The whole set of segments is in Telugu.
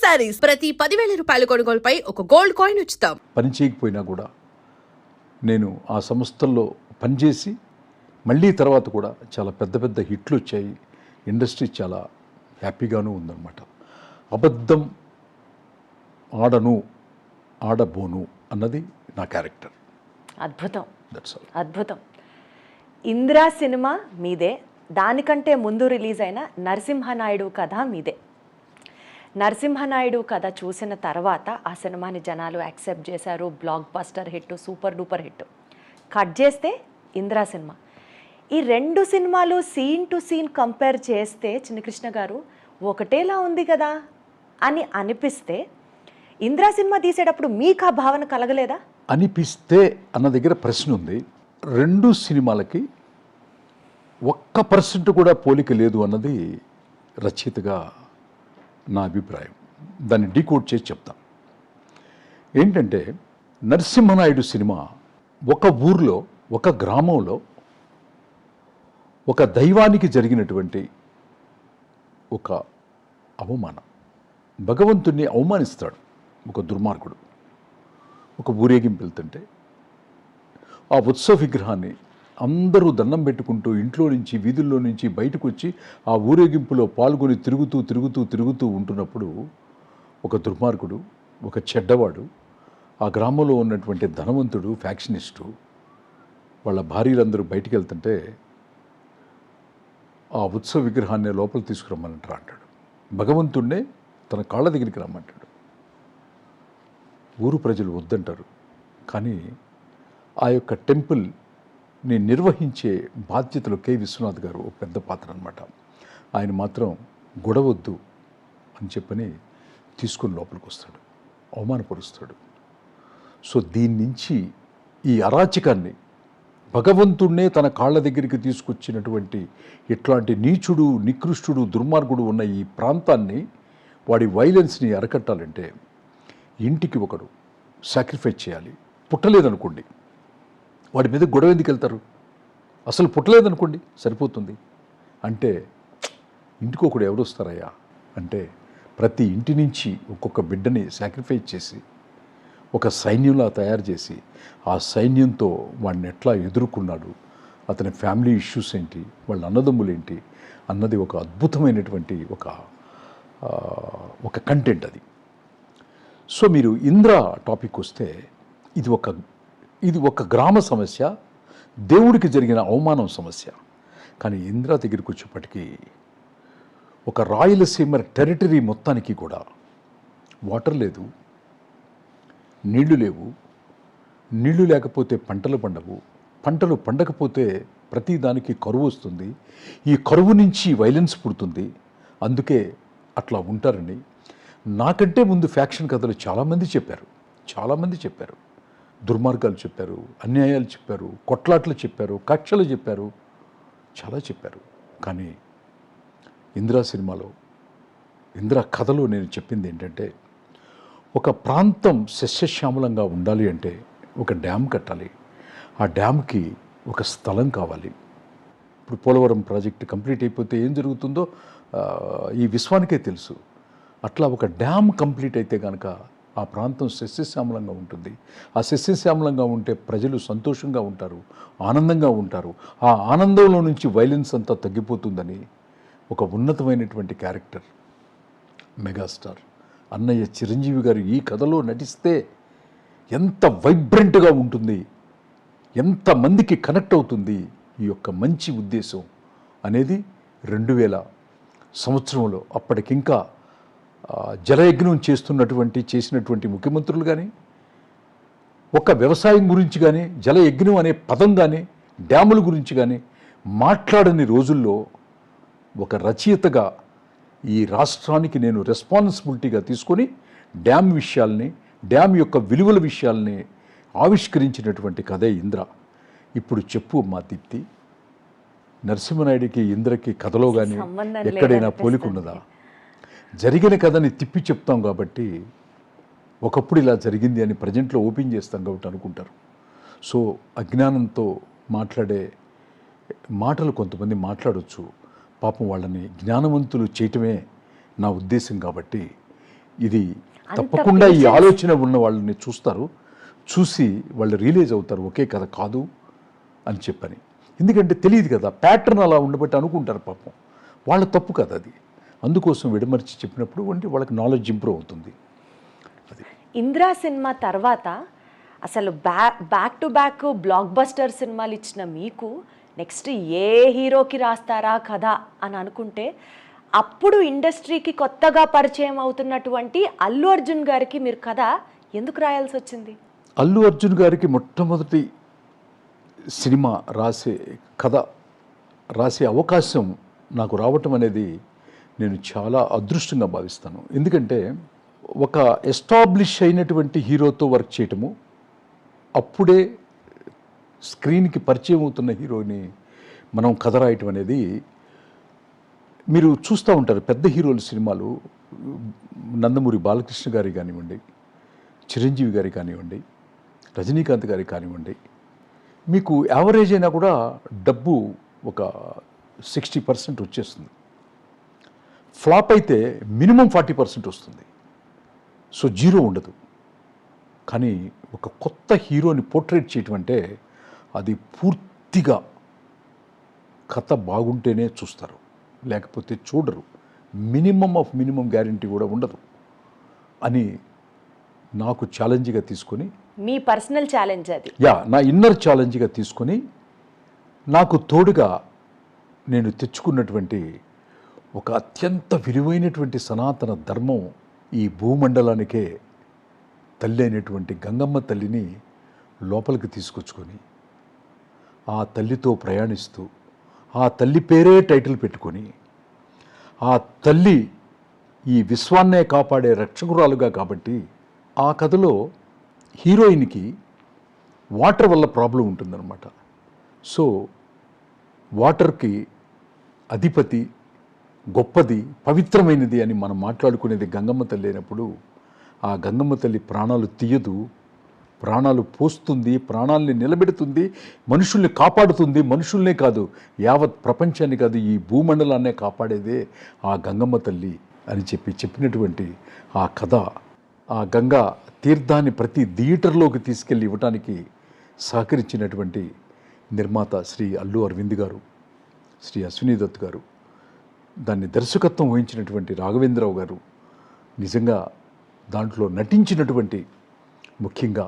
శారీస్ ప్రతి 10,000 రూపాయల కొనుగోలుపై ఒక గోల్డ్ కాయిన్ ఉచితం. పని చేయకపోయినా కూడా నేను ఆ సంస్థల్లో పనిచేసి మళ్ళీ తర్వాత కూడా చాలా పెద్ద పెద్ద హిట్లు వచ్చాయి. ఇండస్ట్రీ చాలా హ్యాపీగాను ఉందన్నమాట. అబద్ధం ఆడను ఆడబోను అన్నది నా క్యారెక్టర్. అద్భుతం, దట్స్ ఆల్. అద్భుతం. ఇంద్రా సినిమా మీదే, దానికంటే ముందు రిలీజ్ అయిన నరసింహనాయుడు కథ మీదే. నరసింహనాయుడు కథ చూసిన తర్వాత ఆ సినిమాని జనాలు యాక్సెప్ట్ చేశారు. Block buster hit, super duper hit. Cut చేస్తే ఇంద్రా సినిమా. ఈ రెండు సినిమాలు సీన్ టు సీన్ కంపేర్ చేస్తే చిన్నకృష్ణ గారు ఒకటేలా ఉంది కదా అని అనిపిస్తే, ఇంద్రా సినిమా తీసేటప్పుడు మీకు ఆ భావన కలగలేదా? అనిపిస్తే అన్న దగ్గర ప్రశ్న ఉంది. రెండు సినిమాలకి 1% కూడా పోలిక లేదు అన్నది రచయితగా నా అభిప్రాయం. దాన్ని డీకోడ్ చేసి చెప్తాను. ఏంటంటే నరసింహనాయుడు సినిమా ఒక ఊర్లో, ఒక గ్రామంలో ఒక దైవానికి జరిగినటువంటి ఒక అవమానం. భగవంతుణ్ణి అవమానిస్తాడు ఒక దుర్మార్గుడు. ఒక ఊరేగింపు వెళ్తుంటే ఆ ఉత్సవ విగ్రహాన్ని అందరూ దండం పెట్టుకుంటూ ఇంట్లో నుంచి, వీధుల్లో నుంచి బయటకు వచ్చి ఆ ఊరేగింపులో పాల్గొని తిరుగుతూ ఉంటున్నప్పుడు ఒక దుర్మార్గుడు, ఒక చెడ్డవాడు, ఆ గ్రామంలో ఉన్నటువంటి ధనవంతుడు, ఫ్యాక్షనిస్టు వాళ్ళ భార్యలందరూ బయటికి వెళ్తుంటే ఆ ఉత్సవ విగ్రహాన్ని లోపల తీసుకురమ్మనంటారు అంటాడు. భగవంతుడినే తన కాళ్ళ దగ్గరికి రమ్మంటాడు. ఊరు ప్రజలు వద్దంటారు. కానీ ఆ యొక్క టెంపుల్ని నిర్వహించే బాధ్యతలు కె విశ్వనాథ్ గారు ఒక పెద్ద పాత్ర అనమాట. ఆయన మాత్రం గొడవద్దు అని చెప్పని తీసుకుని లోపలికి వస్తాడు, అవమానపరుస్తాడు. సో దీని నుంచి ఈ అరాచకాన్ని, భగవంతుడినే తన కాళ్ళ దగ్గరికి తీసుకొచ్చినటువంటి ఇట్లాంటి నీచుడు, నికృష్టుడు, దుర్మార్గుడు ఉన్న ఈ ప్రాంతాన్ని, వాడి వైలెన్స్ని అరకట్టాలంటే ఇంటికి ఒకడు సాక్రిఫైస్ చేయాలి. పుట్టలేదనుకోండి, వాడి మీద గొడవ ఎందుకు వెళ్తారు? అసలు పుట్టలేదనుకోండి, సరిపోతుంది. అంటే ఇంటికి ఒకడు ఎవరు వస్తారయ్యా అంటే ప్రతి ఇంటి నుంచి ఒక్కొక్క బిడ్డని సాక్రిఫైస్ చేసి ఒక సైన్యంలా తయారు చేసి ఆ సైన్యంతో వాడిని ఎట్లా ఎదుర్కొన్నాడు, అతని ఫ్యామిలీ ఇష్యూస్ ఏంటి, వాళ్ళ అన్నదమ్ములు ఏంటి అన్నది ఒక అద్భుతమైనటువంటి ఒక కంటెంట్ అది. సో మీరు ఇంద్రా టాపిక్ వస్తే ఇది ఒక గ్రామ సమస్య, దేవుడికి జరిగిన అవమానం సమస్య. కానీ ఇంద్రా దగ్గరికి వచ్చేప్పటికీ ఒక రాయలసీమ టెరిటరీ మొత్తానికి కూడా వాటర్ లేదు, నీళ్లు లేవు. నీళ్లు లేకపోతే పంటలు పండవు, పంటలు పండకపోతే ప్రతి దానికి కరువు వస్తుంది. ఈ కరువు నుంచి వైలెన్స్ పుడుతుంది. అందుకే అట్లా ఉంటారని నాకంటే ముందు ఫ్యాక్షన్ కథలు చాలామంది చెప్పారు. దుర్మార్గాలు చెప్పారు, అన్యాయాలు చెప్పారు, కొట్లాట్లు చెప్పారు, కక్షలు చెప్పారు, చాలా చెప్పారు. కానీ ఇందిరా సినిమాలో, ఇందిరా కథలో నేను చెప్పింది ఏంటంటే, ఒక ప్రాంతం సస్యశ్యామలంగా ఉండాలి అంటే ఒక డ్యామ్ కట్టాలి. ఆ డ్యామ్కి ఒక స్థలం కావాలి. ఇప్పుడు పోలవరం ప్రాజెక్టు కంప్లీట్ అయిపోతే ఏం జరుగుతుందో ఈ విశ్వానికే తెలుసు. అట్లా ఒక డ్యామ్ కంప్లీట్ అయితే కనుక ఆ ప్రాంతం సస్యశ్యామలంగా ఉంటుంది. ఆ సస్యశ్యామలంగా ఉంటే ప్రజలు సంతోషంగా ఉంటారు, ఆనందంగా ఉంటారు. ఆ ఆనందంలో నుంచి వైలెన్స్ అంతా తగ్గిపోతుందని ఒక ఉన్నతమైనటువంటి క్యారెక్టర్ మెగాస్టార్ అన్నయ్య చిరంజీవి గారు ఈ కథలో నటిస్తే ఎంత వైబ్రెంట్గా ఉంటుంది, ఎంతమందికి కనెక్ట్ అవుతుంది ఈ యొక్క మంచి ఉద్దేశం అనేది 2000 సంవత్సరంలో అప్పటికింకా జలయజ్ఞం చేసినటువంటి ముఖ్యమంత్రులు కానీ, ఒక వ్యవసాయం గురించి కానీ, జలయజ్ఞం అనే పదం కానీ, డ్యాముల గురించి కానీ మాట్లాడని రోజుల్లో ఒక రచయితగా ఈ రాష్ట్రానికి నేను రెస్పాన్సిబిలిటీగా తీసుకొని డ్యామ్ విషయాల్ని, డ్యామ్ యొక్క విలువల విషయాల్ని ఆవిష్కరించినటువంటి కథే ఇంద్ర. ఇప్పుడు చెప్పు మా దీప్తి, నరసింహనాయుడికి ఇంద్రకి కథలో కానీ ఎక్కడైనా పోలిక ఉన్నదా? జరిగిన కథని తిప్పి చెప్తాం కాబట్టి ఒకప్పుడు ఇలా జరిగింది అని ప్రజెంట్లో ఓపెన్ చేస్తాం కాబట్టి అనుకుంటారు. సో అజ్ఞానంతో మాట్లాడే మాటలు కొంతమంది మాట్లాడవచ్చు. పాపం వాళ్ళని జ్ఞానవంతులు చేయటమే నా ఉద్దేశం. కాబట్టి ఇది తప్పకుండా ఈ ఆలోచన ఉన్న వాళ్ళని చూస్తారు, చూసి వాళ్ళు రియలైజ్ అవుతారు ఒకే కథ కాదు అని చెప్పని. ఎందుకంటే తెలియదు కదా, ప్యాటర్న్ అలా ఉండబట్టి అనుకుంటారు పాపం. వాళ్ళ తప్పు కదా అది. అందుకోసం విడమర్చి చెప్పినప్పుడు అంటే వాళ్ళకి నాలెడ్జ్ ఇంప్రూవ్ అవుతుంది. అది ఇంద్రా సినిమా తర్వాత అసలు back to back block buster సినిమాలు ఇచ్చిన మీకు నెక్స్ట్ ఏ హీరోకి రాస్తారా కథ అని అనుకుంటే, అప్పుడు ఇండస్ట్రీకి కొత్తగా పరిచయం అవుతున్నటువంటి అల్లు అర్జున్ గారికి మీరు కథ ఎందుకు రాయాల్సి వచ్చింది? అల్లు అర్జున్ గారికి మొట్టమొదటి సినిమా కథ రాసే అవకాశం నాకు రావటం అనేది నేను చాలా అదృష్టంగా భావిస్తాను. ఎందుకంటే ఒక ఎస్టాబ్లిష్ అయినటువంటి హీరోతో వర్క్ చేయటము, అప్పుడే స్క్రీన్కి పరిచయం అవుతున్న హీరోని మనం కథ రాయటం అనేది, మీరు చూస్తూ ఉంటారు పెద్ద హీరోల సినిమాలు, నందమూరి బాలకృష్ణ గారి కానివ్వండి, చిరంజీవి గారి కానివ్వండి, రజనీకాంత్ గారి కానివ్వండి, మీకు యావరేజ్ అయినా కూడా డబ్బు ఒక 60% వచ్చేస్తుంది. ఫ్లాప్ అయితే మినిమం 40% వస్తుంది. సో జీరో ఉండదు. కానీ ఒక కొత్త హీరోని పోర్ట్రేట్ చేయటం అంటే అది పూర్తిగా కథ బాగుంటేనే చూస్తారు, లేకపోతే చూడరు. మినిమం ఆఫ్ మినిమం గ్యారంటీ కూడా ఉండదు అని నాకు ఛాలెంజ్గా తీసుకొని, మీ పర్సనల్ ఛాలెంజ్ అది, నా ఇన్నర్ ఛాలెంజ్గా తీసుకొని, నాకు తోడుగా నేను తెచ్చుకున్నటువంటి ఒక అత్యంత విలువైనటువంటి సనాతన ధర్మం, ఈ భూమండలానికే తల్లి అయినటువంటి గంగమ్మ తల్లిని లోపలికి తీసుకొచ్చుకొని, ఆ తల్లితో ప్రయాణిస్తూ, ఆ తల్లి పేరే టైటిల్ పెట్టుకొని, ఆ తల్లి ఈ విశ్వాన్నే కాపాడే రక్షకురాలుగా కాబట్టి, ఆ కథలో హీరోయిన్కి వాటర్ వల్ల ప్రాబ్లం ఉంటుందన్నమాట. సో వాటర్కి అధిపతి, గొప్పది, పవిత్రమైనది అని మనం మాట్లాడుకునేది గంగమ్మ తల్లి అయినప్పుడు, ఆ గంగమ్మ తల్లి ప్రాణాలు తీయదు, ప్రాణాలు పోస్తుంది, ప్రాణాలని నిలబెడుతుంది, మనుషుల్ని కాపాడుతుంది. మనుషుల్నే కాదు, యావత్ ప్రపంచాన్ని కాదు, ఈ భూమండలాన్నే కాపాడేదే ఆ గంగమ్మ తల్లి అని చెప్పినటువంటి ఆ కథ, ఆ గంగా తీర్థాన్ని ప్రతి థియేటర్లోకి తీసుకెళ్ళి ఇవ్వటానికి సహకరించినటువంటి నిర్మాత శ్రీ అల్లు అరవింద్ గారు, శ్రీ అశ్విని దత్ గారు, దాన్ని దర్శకత్వం వహించినటువంటి రాఘవేంద్రరావు గారు, నిజంగా దాంట్లో నటించినటువంటి ముఖ్యంగా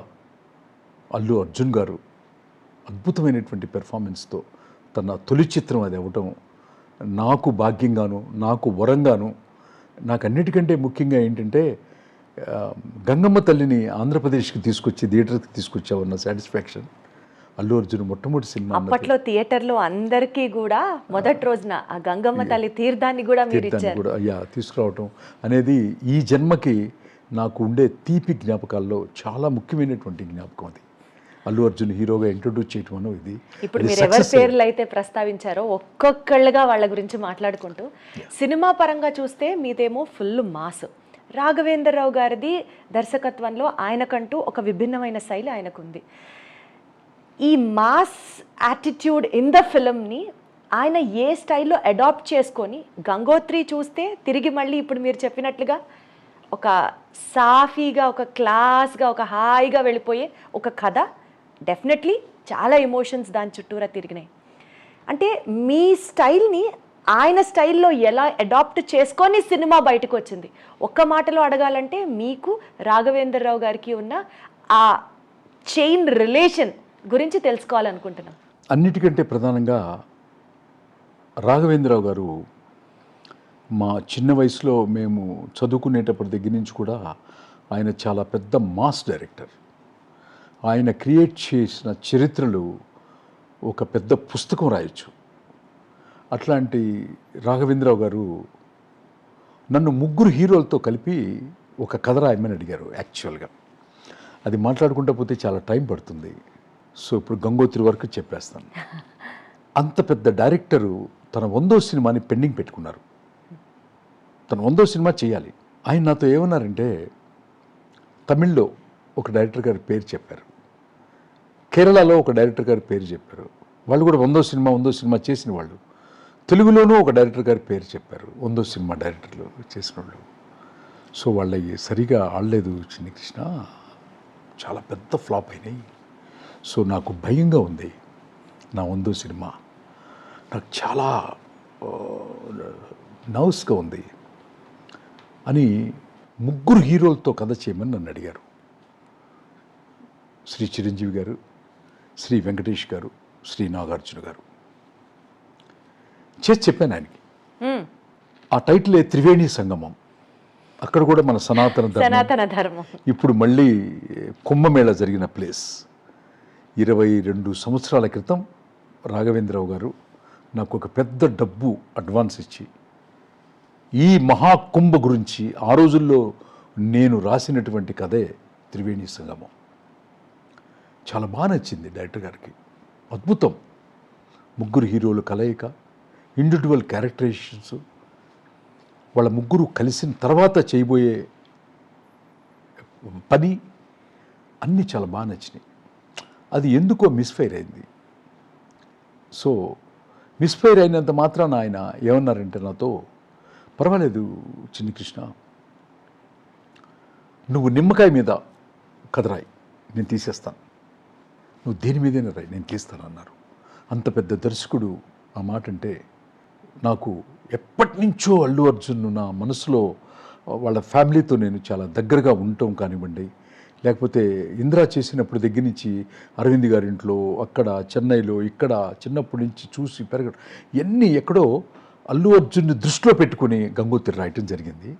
అల్లు అర్జున్ గారు అద్భుతమైనటువంటి పెర్ఫార్మెన్స్తో తన తొలి చిత్రం అది అవ్వటం నాకు భాగ్యంగాను, నాకు వరంగాను, నాకు అన్నిటికంటే ముఖ్యంగా ఏంటంటే గంగమ్మ తల్లిని ఆంధ్రప్రదేశ్కి తీసుకొచ్చి థియేటర్కి తీసుకొచ్చావన్న సాటిస్ఫాక్షన్. అల్లు అర్జున్ మొట్టమొదటి సినిమా అప్పట్లో థియేటర్లో అందరికీ కూడా మొదటి రోజున ఆ గంగమ్మ తల్లి తీర్థాన్ని కూడా మీరు ఇచ్చారు కూడా తీసుకురావటం అనేది ఈ జన్మకి నాకు ఉండే తీపి జ్ఞాపకాల్లో చాలా ముఖ్యమైనటువంటి జ్ఞాపకం అది. అల్లు అర్జున్ హీరోగా ఇంట్రొడ్యూస్ చేయటం అన్నది ఇది. ఇప్పుడు మీరు ఎవరి పేర్లు అయితే ప్రస్తావించారో ఒక్కొక్కళ్ళుగా వాళ్ళ గురించి మాట్లాడుకుంటూ, సినిమా పరంగా చూస్తే మీదేమో ఫుల్ మాస్, రాఘవేంద్రరావు గారిది దర్శకత్వంలో ఆయనకంటూ ఒక విభిన్నమైన శైలి ఆయనకుంది. ఈ మాస్ యాటిట్యూడ్ ఇన్ ద ఫిల్మ్ని ఆయన ఏ స్టైల్లో అడాప్ట్ చేసుకొని, గంగోత్రి చూస్తే తిరిగి మళ్ళీ ఇప్పుడు మీరు చెప్పినట్లుగా ఒక సాఫీగా, ఒక క్లాస్గా, ఒక హాయిగా వెళ్ళిపోయే ఒక కథ, డెఫినెట్లీ చాలా ఎమోషన్స్ దాని చుట్టూరా తిరిగినాయి. అంటే మీ స్టైల్ని ఆయన స్టైల్లో ఎలా అడాప్ట్ చేసుకొని సినిమా బయటకు వచ్చింది? ఒక్క మాటలో అడగాలంటే మీకు రాఘవేంద్రరావు గారికి ఉన్న ఆ చైన్ రిలేషన్ గురించి తెలుసుకోవాలనుకుంటున్నాం. అన్నిటికంటే ప్రధానంగా రాఘవేంద్రరావు గారు మా చిన్న వయసులో మేము చదువుకునేటప్పటి దగ్గర నుంచి కూడా ఆయన చాలా పెద్ద మాస్ డైరెక్టర్. ఆయన క్రియేట్ చేసిన చరిత్రలు ఒక పెద్ద పుస్తకం రాయొచ్చు. అట్లాంటి రాఘవేంద్రరావు గారు నన్ను 3 హీరోలతో కలిపి ఒక కథ రాయమని అడిగారు. యాక్చువల్గా అది మాట్లాడుకుంటూ పోతే చాలా టైం పడుతుంది. సో ఇప్పుడు గంగోత్రి వరకు చెప్పేస్తాను. అంత పెద్ద డైరెక్టరు తన 100వ సినిమాని పెండింగ్ పెట్టుకున్నారు. తన 100వ సినిమా చేయాలి. ఆయన నాతో ఏమన్నారంటే, తమిళ్లో ఒక డైరెక్టర్ గారి పేరు చెప్పారు, కేరళలో ఒక డైరెక్టర్ గారి పేరు చెప్పారు, వాళ్ళు కూడా 100వ సినిమా చేసిన వాళ్ళు. తెలుగులోనూ ఒక డైరెక్టర్ గారి పేరు చెప్పారు, 100వ సినిమా డైరెక్టర్లు చేసిన వాళ్ళు. సో వాళ్ళవి సరిగా ఆడలేదు చిన్ని కృష్ణ, చాలా పెద్ద ఫ్లాప్ అయినాయి. సో నాకు భయంగా ఉంది నా 100వ సినిమా, నాకు చాలా నర్వస్గా ఉంది అని 3 హీరోలతో కథ చేయమని నన్ను అడిగారు. శ్రీ చిరంజీవి గారు, శ్రీ వెంకటేష్ గారు, శ్రీ నాగార్జున గారు. చేసి చెప్పాను ఆయనకి. ఆ టైటిలే త్రివేణి సంగమం. అక్కడ కూడా మన సనాతన ధర్మం ఇప్పుడు మళ్ళీ కుంభమేళ జరిగిన ప్లేస్. 22 సంవత్సరాల క్రితం రాఘవేంద్రరావు గారు నాకు ఒక పెద్ద డబ్బు అడ్వాన్స్ ఇచ్చి ఈ మహాకుంభ గురించి ఆ రోజుల్లో నేను రాసినటువంటి కథే త్రివేణి సంగమం. చాలా బాగా నచ్చింది డైరెక్టర్ గారికి. అద్భుతం. 3 హీరోలు కలయిక, ఇండివిజువల్ క్యారెక్టరైజేషన్స్, వాళ్ళ 3 కలిసిన తర్వాత చేయబోయే పని అన్నీ చాలా బాగా నచ్చినాయి. అది ఎందుకో మిస్ఫైర్ అయింది. సో మిస్ఫైర్ అయినంత మాత్రాన ఆయన ఏమన్నారంటే నాతో, పర్వాలేదు చిన్ని కృష్ణ, నువ్వు నిమ్మకాయ మీద కథ రాయి, నేను తీసేస్తాను, నువ్వు దేని మీదైనా రాయి, నేను తీస్తాను అన్నారు. అంత పెద్ద దర్శకుడు ఆ మాట అంటే నాకు ఎప్పటి నుంచో అల్లు అర్జున్ నా మనసులో వాళ్ళ ఫ్యామిలీతో నేను చాలా దగ్గరగా ఉండటం కానివ్వండి, లేకపోతే ఇందిరా చేసినప్పుడు దగ్గర నుంచి అరవింద్ గారి ఇంట్లో, అక్కడ చెన్నైలో, ఇక్కడ చిన్నప్పటి నుంచి చూసి పెరగడం, ఇవన్నీ ఎక్కడో అల్లు అర్జున్ని దృష్టిలో పెట్టుకుని గంగోత్రి రాయటం జరిగింది.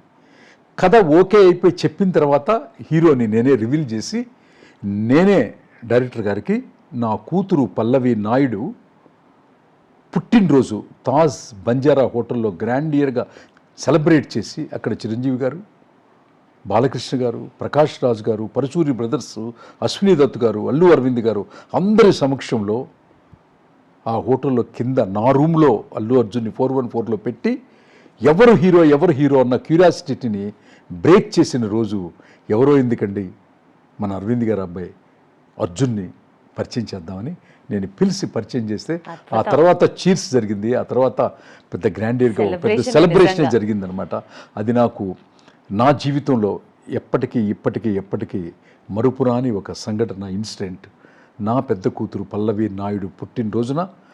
కథ ఓకే అయిపోయి చెప్పిన తర్వాత హీరోని నేనే రివీల్ చేసి నేనే డైరెక్టర్ గారికి నా కూతురు పల్లవి నాయుడు పుట్టినరోజు తాజ్ బంజారా హోటల్లో గ్రాండియర్గా సెలబ్రేట్ చేసి అక్కడ చిరంజీవి గారు, బాలకృష్ణ గారు, ప్రకాష్ రాజ్ గారు, పరచూరి బ్రదర్స్, అశ్విని దత్ గారు, అల్లు అరవింద్ గారు అందరి సమక్షంలో ఆ హోటల్లో కింద నా రూమ్లో అల్లు అర్జున్ని 414లో పెట్టి ఎవరు హీరో అన్న క్యూరియాసిటీని బ్రేక్ చేసిన రోజు. ఎవరో ఎందుకండి, మన అరవింద్ గారు అబ్బాయి అర్జున్ని పరిచయం చేద్దామని నేను పిలిచి పరిచయం చేస్తే ఆ తర్వాత చీర్స్ జరిగింది. ఆ తర్వాత పెద్ద గ్రాండియర్గా పెద్ద సెలబ్రేషన్ జరిగిందనమాట. అది నాకు నా జీవితంలో ఎప్పటికీ మరుపురాని ఒక సంఘటన, ఇన్సిడెంట్. నా పెద్ద కూతురు పల్లవి నాయుడు పుట్టినరోజున